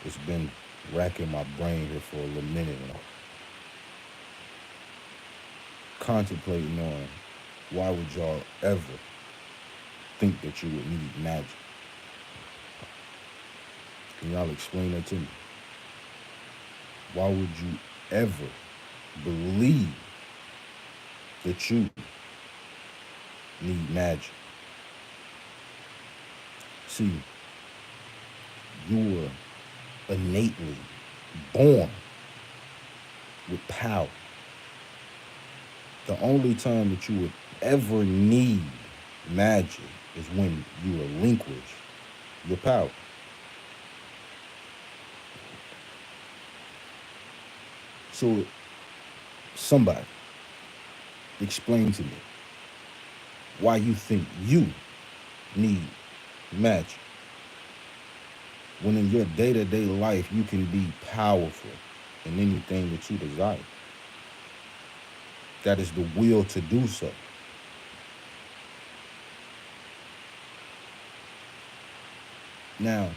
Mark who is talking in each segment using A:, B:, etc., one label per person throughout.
A: It's been racking my brain here for a little minute, and I'm contemplating on why would y'all ever think that you would need magic? Can y'all explain that to me? Why would you ever believe that you need magic? See, you were innately born with power. The only time that you would ever need magic is when you relinquish your power. So, somebody explain to me why you think you need magic when in your day-to-day life you can be powerful in anything that you desire. That is the will to do so. Now,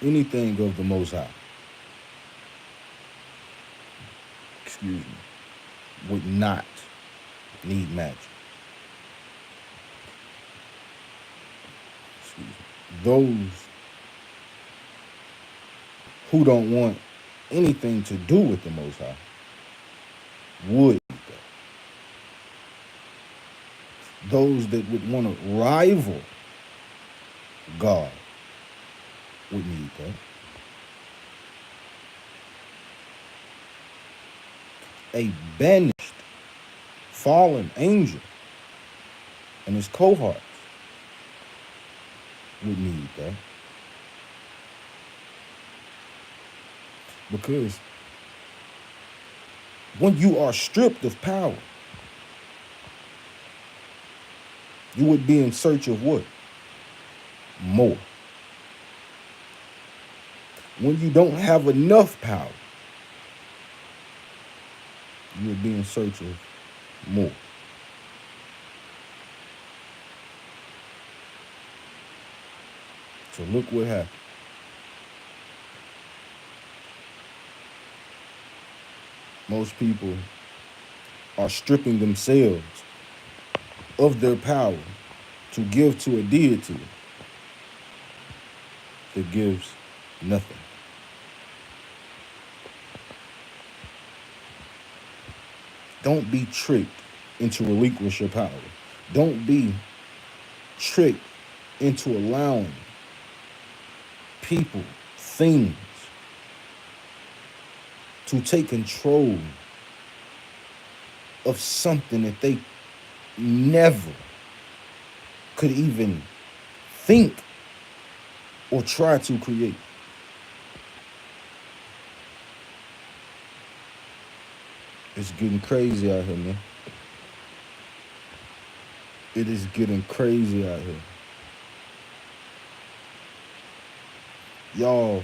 A: anything of the Most High, excuse me, would not need magic. Excuse me. Those who don't want anything to do with the Most High would. Those that would want to rival God would need that. A banished fallen angel and his cohorts would need that. Because when you are stripped of power, you would be in search of what? More. When you don't have enough power, you would be in search of more. So look what happened. Most people are stripping themselves of their power to give to a deity that gives nothing. Don't be tricked into relinquish your power. Don't be tricked into allowing people, things to take control of something that they never could even think or try to create. It's getting crazy out here, man. It is getting crazy out here. Y'all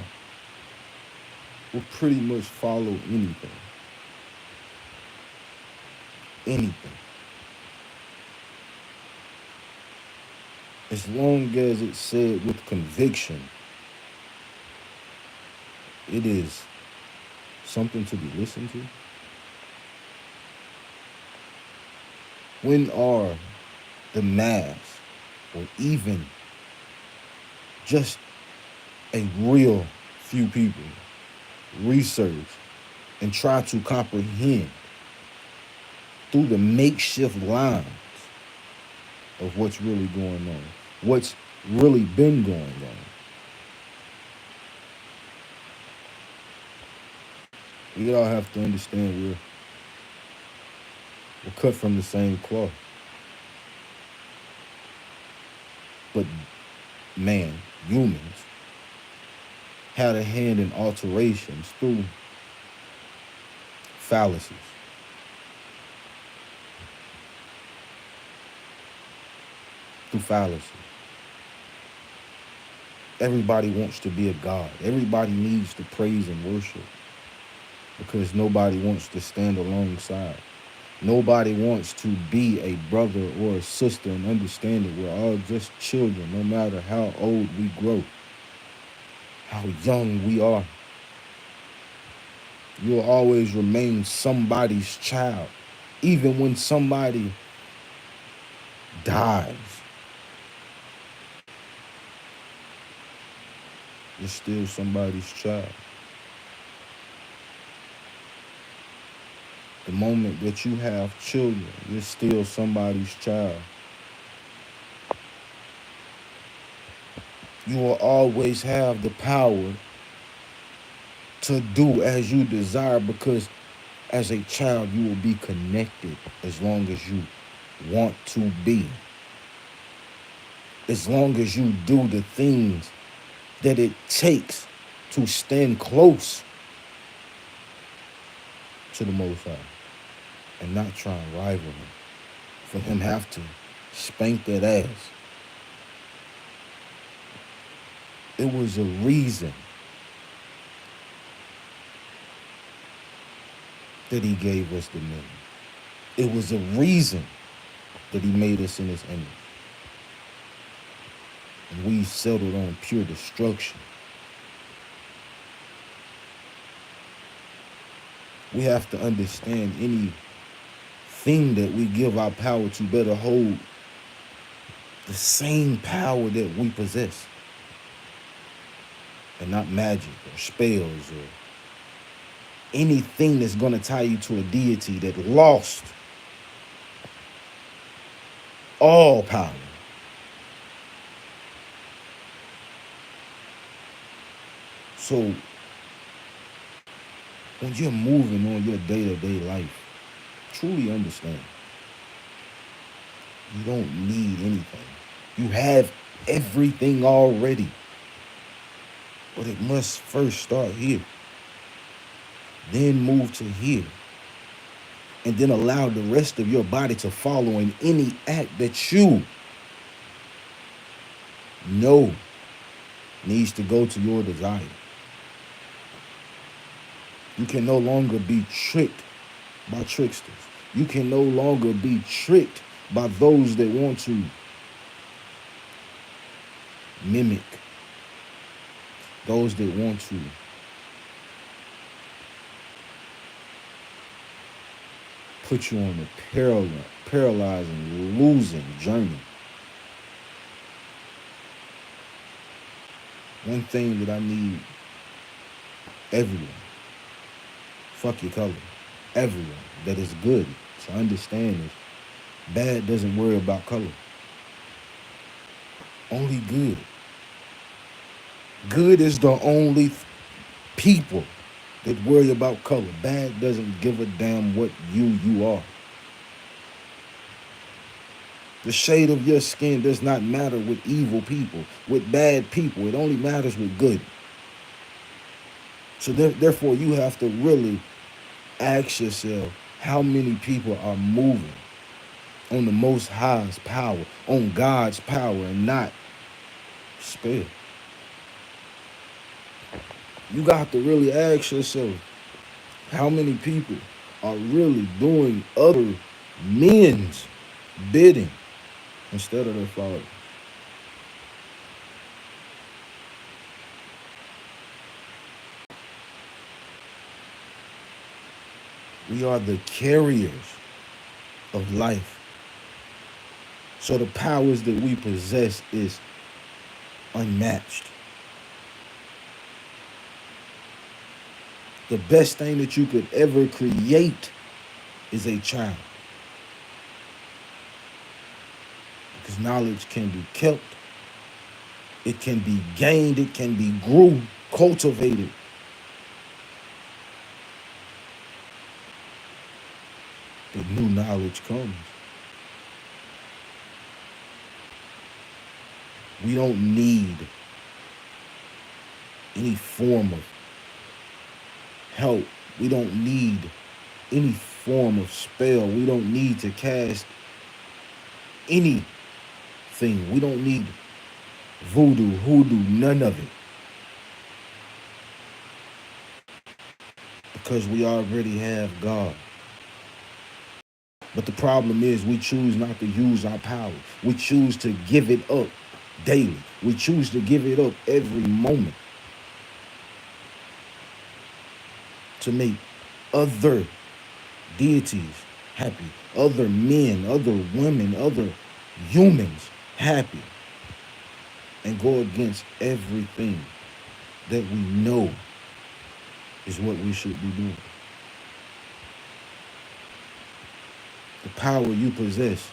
A: will pretty much follow anything. Anything. As long as it's said with conviction, it is something to be listened to. When are the mass, or even just a real few people, research and try to comprehend through the makeshift lines of what's really going on, what's really been going on? We all have to understand we're cut from the same cloth. But man, humans, had a hand in alterations through fallacies. Through fallacy. Everybody wants to be a god. Everybody needs to praise and worship because nobody wants to stand alongside. Nobody wants to be a brother or a sister and understand that we're all just children, no matter how old we grow, how young we are. You'll always remain somebody's child. Even when somebody dies, you're still somebody's child. The moment that you have children, you're still somebody's child. You will always have the power to do as you desire, because as a child you will be connected as long as you want to be. As long as you do the things that it takes to stand close to the Most High and not try and rival him. For him have to spank that ass. It was a reason that he gave us dominion. It was a reason that he made us in his image. And we settled on pure destruction. We have to understand anything that we give our power to better hold the same power that we possess. And not magic or spells or anything that's going to tie you to a deity that lost all power. So when you're moving on your day-to-day life, truly understand, you don't need anything. You have everything already. But it must first start here. Then move to here. And then allow the rest of your body to follow in any act that you know needs to go to your desire. You can no longer be tricked by tricksters. You can no longer be tricked by those that want to mimic, those that want to put you on a paralyzing, losing journey. One thing that I need everyone, fuck your color, everyone that is good to understand is bad doesn't worry about color. Only good. Good is the only people that worry about color. Bad doesn't give a damn what you are. The shade of your skin does not matter with evil people, with bad people. It only matters with good. So therefore, you have to really ask yourself, how many people are moving on the Most High's power, on God's power, and not spell? You got to really ask yourself, how many people are really doing other men's bidding instead of their Father? We are the carriers of life. So the powers that we possess is unmatched. The best thing that you could ever create is a child. Because knowledge can be kept, it can be gained, it can be grew, cultivated. But new knowledge comes. We don't need any form of help. We don't need any form of spell. We don't need to cast anything. We don't need voodoo, hoodoo, none of it. Because we already have God. But the problem is we choose not to use our power. We choose to give it up daily. We choose to give it up every moment to make other deities happy, other men, other women, other humans happy, and go against everything that we know is what we should be doing. The power you possess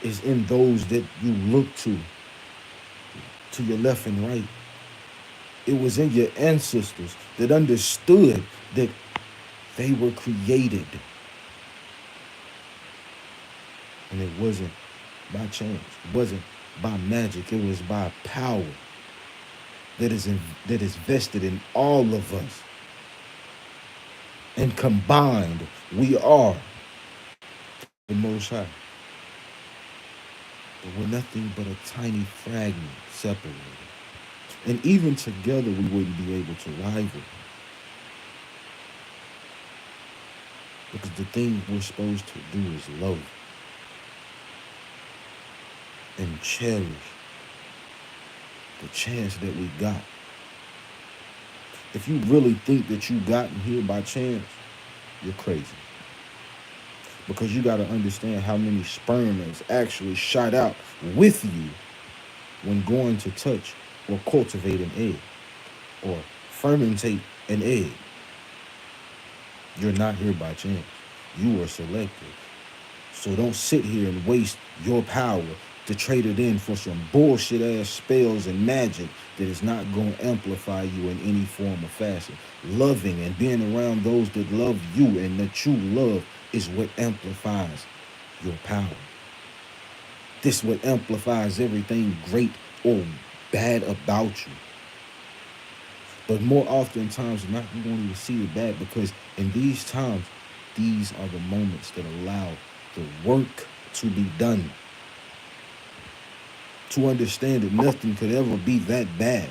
A: is in those that you look to your left and right. It was in your ancestors that understood that they were created. And it wasn't by chance. It wasn't by magic. It was by power that is vested in all of us. And combined, we are the Most High. But we're nothing but a tiny fragment separated. And even together, we wouldn't be able to rival. Because the thing we're supposed to do is love and cherish the chance that we got. If you really think that you gotten here by chance, you're crazy. Because you got to understand how many sperm is actually shot out with you when going to touch or cultivate an egg or fermentate an egg. You're not here by chance. You were selected. So don't sit here and waste your power to trade it in for some bullshit ass spells and magic that is not going to amplify you in any form or fashion. Loving and being around those that love you and that you love is what amplifies your power. This is what amplifies everything great or bad about you. But more often times than not, you won't even see it bad, because in these times, these are the moments that allow the work to be done. To understand that nothing could ever be that bad.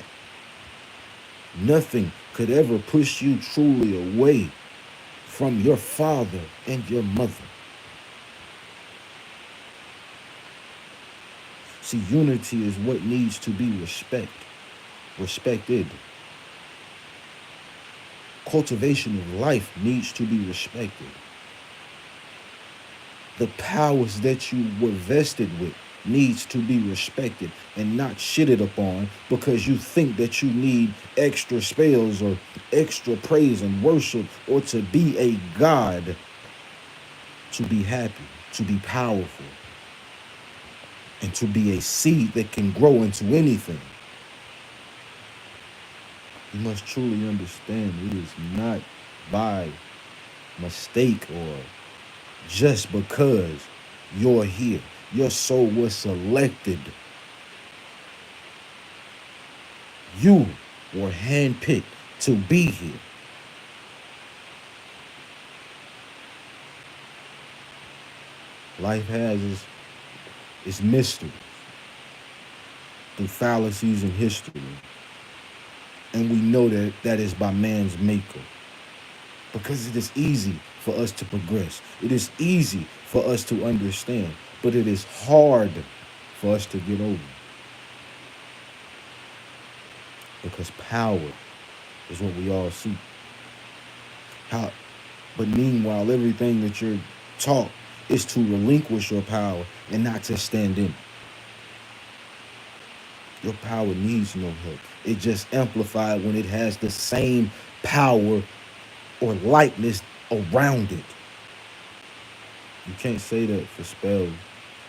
A: Nothing could ever push you truly away from your father and your mother. See, unity is what needs to be respected. Cultivation of life needs to be respected. The powers that you were vested with needs to be respected and not shitted upon because you think that you need extra spells or extra praise and worship or to be a god to be happy, to be powerful, and to be a seed that can grow into anything. You must truly understand it is not by mistake or just because you're here. Your soul was selected. You were handpicked to be here. Life has its mysteries through fallacies in history. And we know that that is by man's maker. Because it is easy for us to progress. It is easy for us to understand. But it is hard for us to get over. Because power is what we all seek. But meanwhile, everything that you're taught is to relinquish your power and not to stand in. Your power needs no help. It just amplified when it has the same power or lightness around it. You can't say that for spells.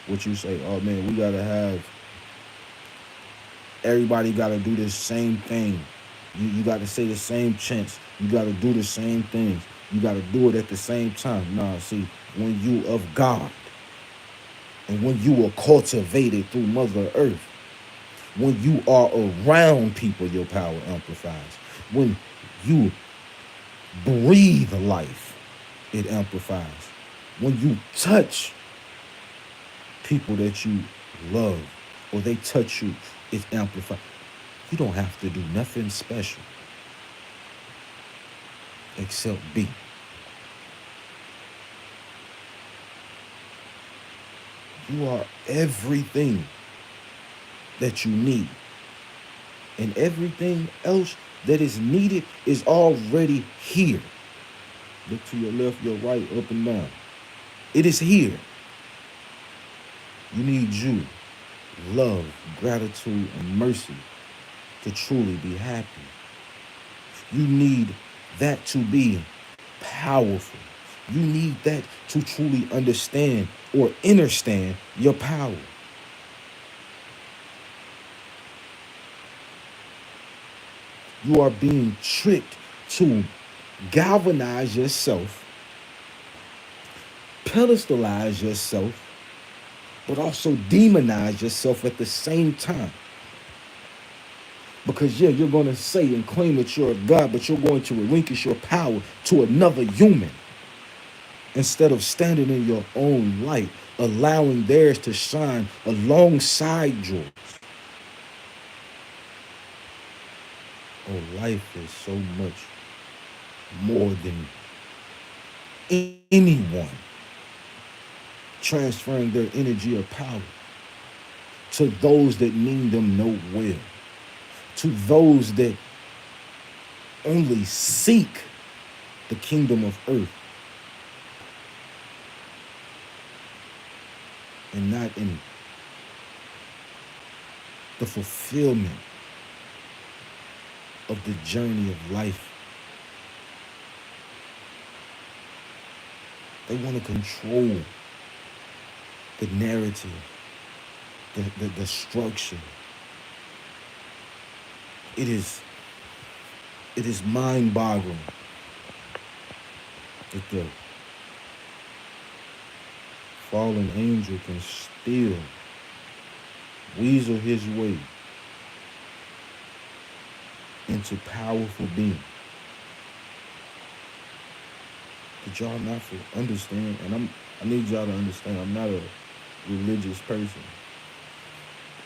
A: What you say, oh man, we gotta have, everybody gotta do the same thing. You gotta say the same chants. You gotta do the same things. You gotta do it at the same time. Nah, see, when you of God and when you are cultivated through Mother Earth, when you are around people, your power amplifies. When you breathe life, it amplifies. When you touch people that you love or they touch you, it amplifies. You don't have to do nothing special except be. You are everything that you need. And everything else that is needed is already here. Look to your left, your right, up and down. It is here. You need you, love, gratitude, and mercy to truly be happy. You need that to be powerful. You need that to truly understand or understand your power. You are being tricked to galvanize yourself, pedestalize yourself, but also demonize yourself at the same time. Because, yeah, you're going to say and claim that you're a God, but you're going to relinquish your power to another human instead of standing in your own light, allowing theirs to shine alongside yours. Oh, life is so much more than anyone transferring their energy or power to those that mean them no well, to those that only seek the kingdom of earth and not in the fulfillment of the journey of life. They want to control the narrative, the structure. It is mind-boggling that the fallen angel can still weasel his way into powerful being. Did y'all not understand? And I need y'all to understand, I'm not a religious person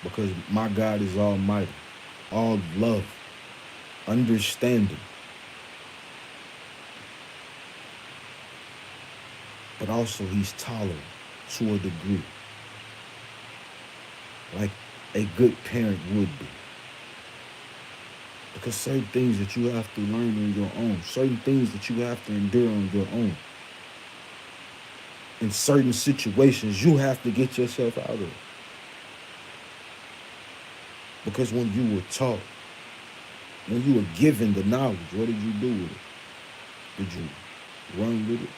A: because my God is almighty, all love, understanding, but also he's tolerant to a degree, like a good parent would be. Because certain things that you have to learn on your own, certain things that you have to endure on your own, in certain situations you have to get yourself out of. Because when you were taught, when you were given the knowledge, what did you do with it? Did you run with it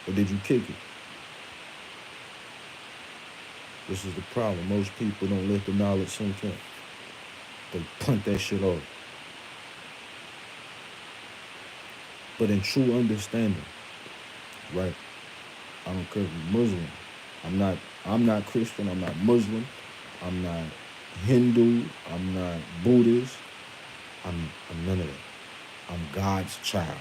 A: or did you kick it? This is the problem. Most people don't let the knowledge sink in. They punt that shit off. But in true understanding, right? I don't care if you're Muslim. I'm not Christian, I'm not Muslim, I'm not Hindu, I'm not Buddhist, I'm none of that. I'm God's child.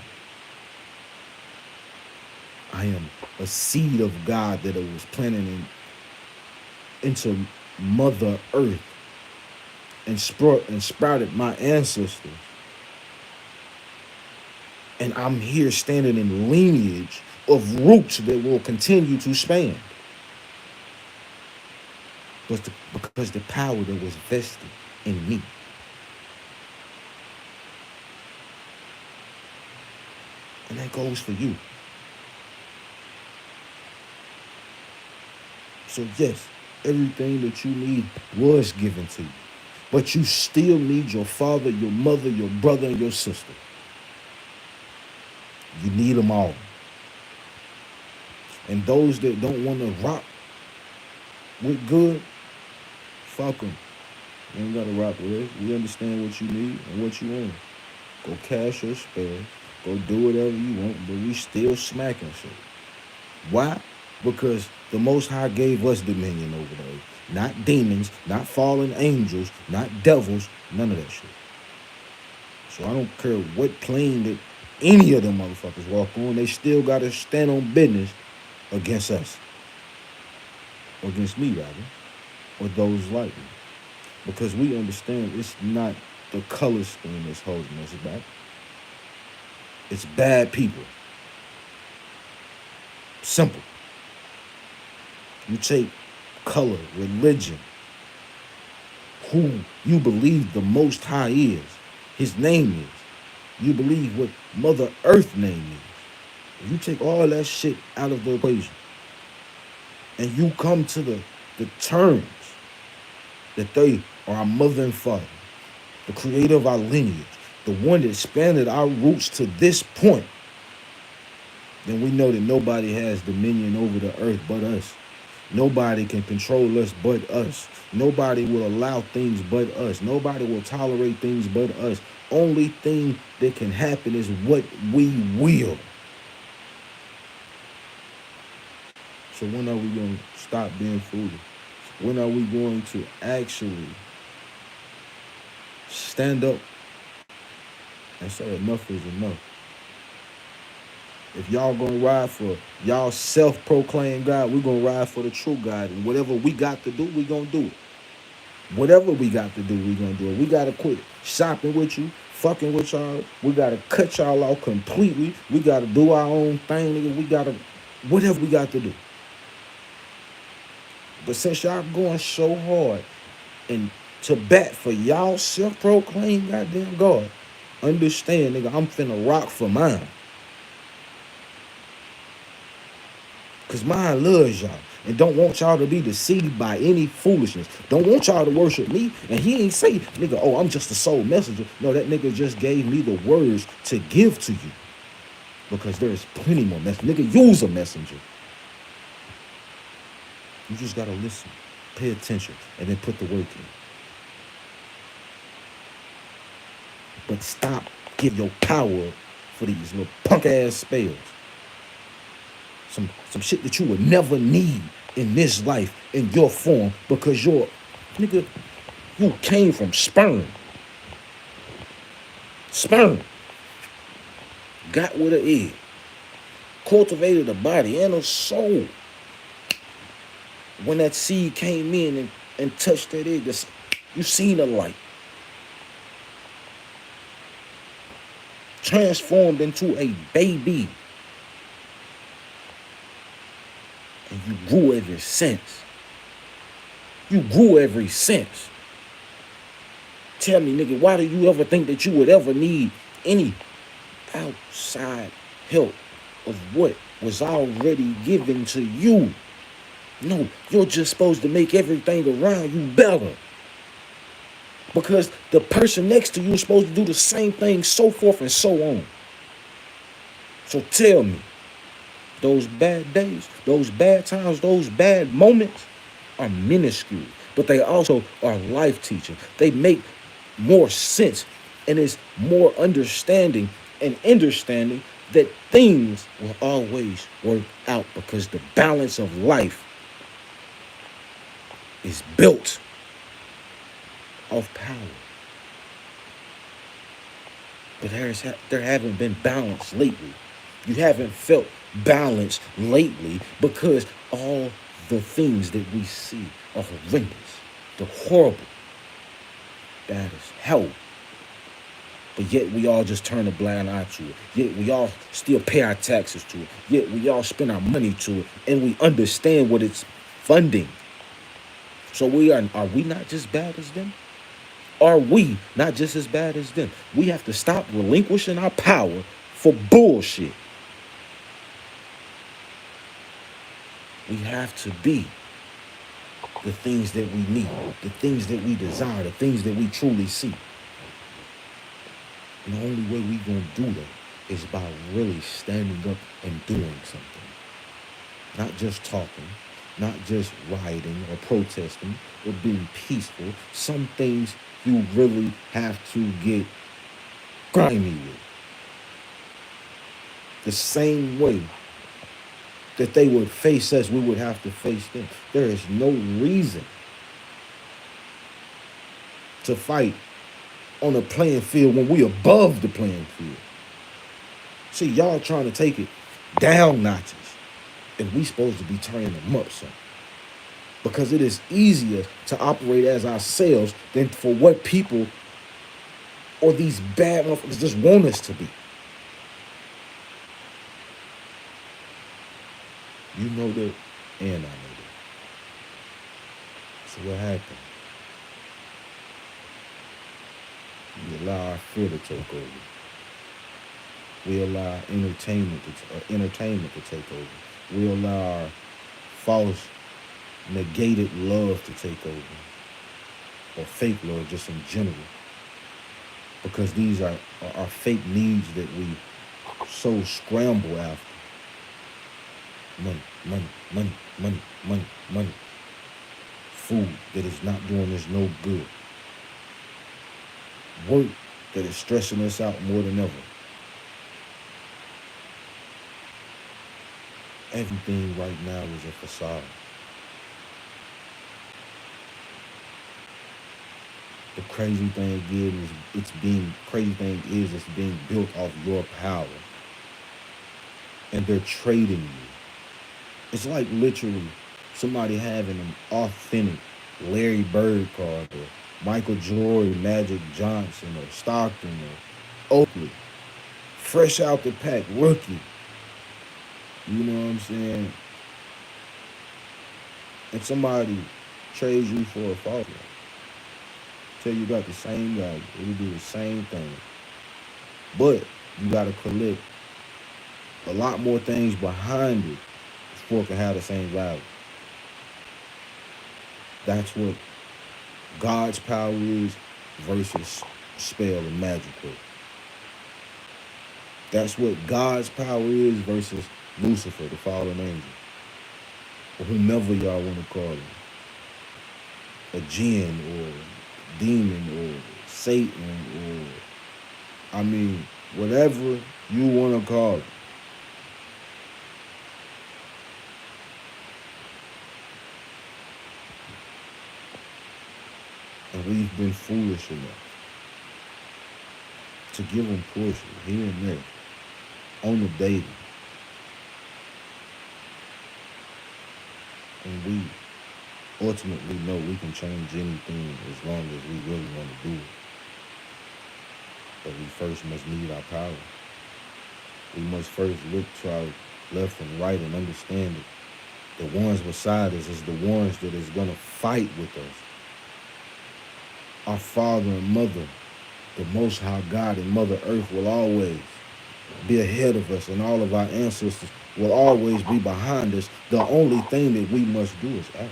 A: I am a seed of God that was planted into Mother Earth and sprouted my ancestors. And I'm here standing in lineage of roots that will continue to span. Because the power that was vested in me. And that goes for you. So yes, everything that you need was given to you. But you still need your father, your mother, your brother, and your sister. You need them all. And those that don't want to rock with good, fuck them. You ain't got to rock with us. We understand what you need and what you want. Go cash your spell. Go do whatever you want. But we still smacking shit. Why? Because the Most High gave us dominion over those. Not demons, not fallen angels, not devils, none of that shit. So I don't care what plane that any of them motherfuckers walk on, they still got to stand on business against us. Or against me, rather. Or those like me. Because we understand it's not the color scheme that's holding us back. It's bad people. Simple. You take color, religion, who you believe the Most High is, his name is. You believe what Mother Earth name is. If you take all that shit out of the equation and you come to the terms that they are our mother and father, the creator of our lineage, the one that expanded our roots to this point, then we know that nobody has dominion over the earth but us. Nobody can control us but us. Nobody will allow things but us. Nobody will tolerate things but us. Only thing that can happen is what we will. So when are we going to stop being foolish? When are we going to actually stand up and say enough is enough? If y'all gonna ride for y'all self-proclaimed God, we're gonna ride for the true God. And whatever we got to do, we gonna do it. Whatever we got to do, we gonna do it. We gotta quit shopping with you, fucking with y'all. We gotta cut y'all off completely. We gotta do our own thing, nigga. We gotta, whatever we got to do. But since y'all going so hard and to bat for y'all self-proclaimed goddamn God, understand, nigga, I'm finna rock for mine. Because mine loves y'all and don't want y'all to be deceived by any foolishness. Don't want y'all to worship me. And he ain't say, nigga, oh, I'm just a soul messenger. No, that nigga just gave me the words to give to you. Because there's plenty more messengers. Nigga, use a messenger. You just got to listen, pay attention, and then put the work in. But stop giving your power for these little punk-ass spells. Some shit that you would never need in this life in your form because you're, nigga, you came from sperm. Sperm. Got with an egg. Cultivated a body and a soul. When that seed came in and touched that egg, you seen the light. Transformed into a baby. And you grew ever since. You grew ever since. Tell me, nigga, why do you ever think that you would ever need any outside help of what was already given to you? No, you're just supposed to make everything around you better. Because the person next to you is supposed to do the same thing, so forth and so on. So tell me, those bad days, those bad times, those bad moments are minuscule, but they also are life-teaching. They make more sense, and it's more understanding and understanding that things will always work out because the balance of life is built off power. But there haven't been balance lately. You haven't felt balance lately because all the things that we see are horrendous. They're horrible. Bad as hell. But yet we all just turn a blind eye to it. Yet we all still pay our taxes to it. Yet we all spend our money to it. And we understand what it's funding. So are we not just bad as them? Are we not just as bad as them? We have to stop relinquishing our power for bullshit. We have to be the things that we need, the things that we desire, the things that we truly see. And the only way we gonna do that is by really standing up and doing something. Not just talking, not just rioting or protesting or being peaceful. Some things you really have to get grimy with. The same way that they would face us, we would have to face them. There is no reason to fight on a playing field when we above the playing field. See, y'all trying to take it down notches, and we supposed to be turning them up some. Because it is easier to operate as ourselves than for what people or these bad motherfuckers just want us to be. You know that, and I know that. So what happened? We allow our fear to take over. We allow entertainment to take over. We allow our false, negated love to take over, or fake love just in general, because these are fake needs that we so scramble after. Money, money, money, money, money, money. Food that is not doing us no good. Work that is stressing us out more than ever. Everything right now is a facade. The crazy thing is it's being built off your power. And they're trading you. It's like literally somebody having an authentic Larry Bird card, or Michael Jordan, Magic Johnson, or Stockton, or Oakley. Fresh out the pack, rookie. You know what I'm saying? And somebody trades you for a false one. Tell you got the same value. It'll do the same thing. But you gotta collect a lot more things behind it before it can have the same value. That's what God's power is versus spell and magic work. That's what God's power is versus Lucifer, the fallen angel, or whomever y'all want to call him. A jinn or demon or Satan, or whatever you want to call it. And we've been foolish enough to give them push here and there on the daily. And we ultimately know we can change anything as long as we really want to do it. But we first must need our power. We must first look to our left and right and understand that the ones beside us is the ones that is going to fight with us. Our Father and Mother, the Most High God and Mother Earth, will always be ahead of us, and all of our ancestors will always be behind us. The only thing that we must do is act.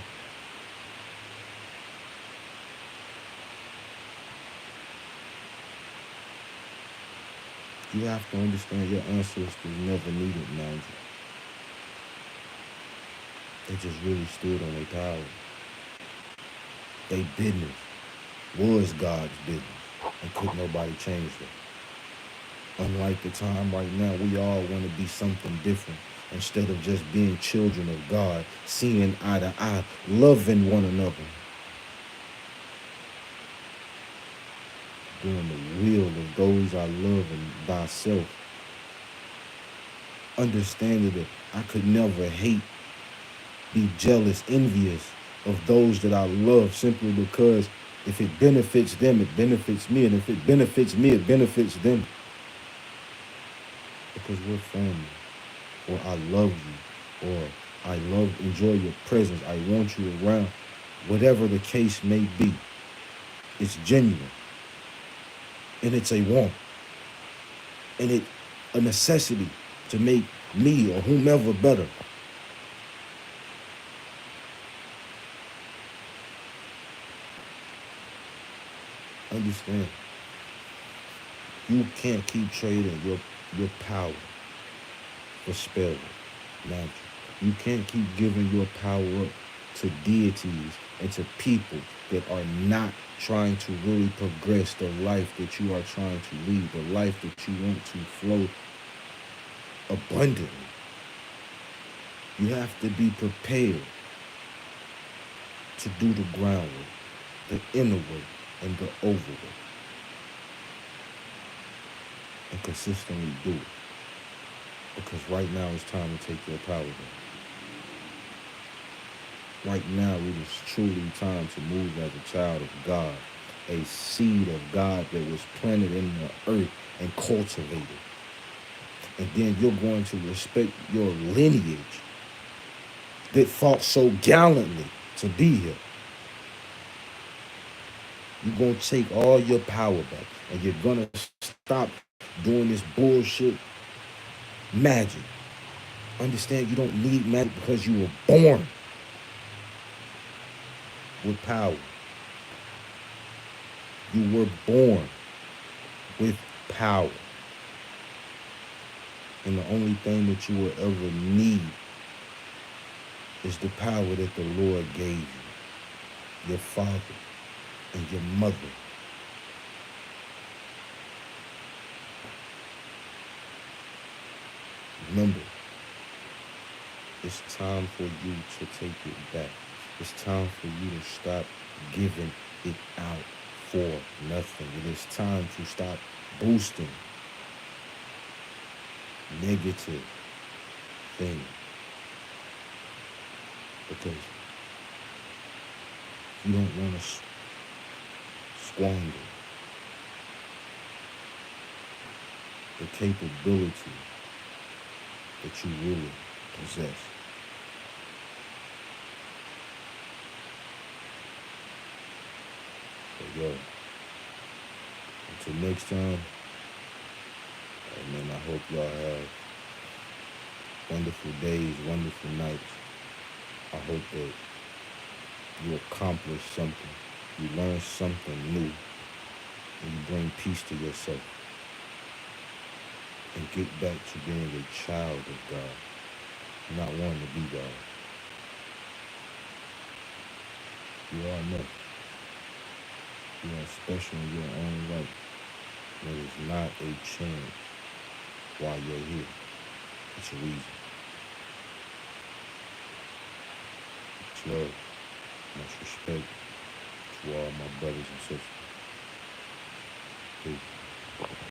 A: You have to understand your ancestors never needed magic. They just really stood on their power. Their business was God's business, and couldn't nobody change that. Unlike the time right now, we all want to be something different. Instead of just being children of God, seeing eye to eye, loving one another, doing the will of those I love and thyself. Understanding that I could never hate, be jealous, envious of those that I love, simply because if it benefits them, it benefits me. And if it benefits me, it benefits them. Because we're family. Or I love you. Or I enjoy your presence. I want you around. Whatever the case may be, it's genuine. And it's a want. And it's a necessity to make me or whomever better. Understand, you can't keep trading your power for spell, magic. You can't keep giving your power up to deities and to people that are not trying to really progress the life that you are trying to lead, the life that you want to flow abundantly. You have to be prepared to do the groundwork, the inner work, and the overwork, and consistently do it. Because right now it's time to take your power back. Right now it is truly time to move as a child of God, a seed of God that was planted in the earth and cultivated. And then you're going to respect your lineage that fought so gallantly to be here. You're going to take all your power back. And you're going to stop doing this bullshit magic. Understand you don't need magic because you were born with power. You were born with power. And the only thing that you will ever need is the power that the Lord gave you, your father and your mother. Remember, it's time for you to take it back. It's time for you to stop giving it out for nothing. It is time to stop boosting negative things. Because you don't want to squander the capability that you really possess. So yo, until next time, man, I hope y'all have wonderful days, wonderful nights. I hope that you accomplish something, you learn something new, and you bring peace to yourself. And get back to being a child of God, not wanting to be God. You are enough. You are special in your own right. There is not a chance why you're here. It's a reason. Much love, much respect to all my brothers and sisters. Peace.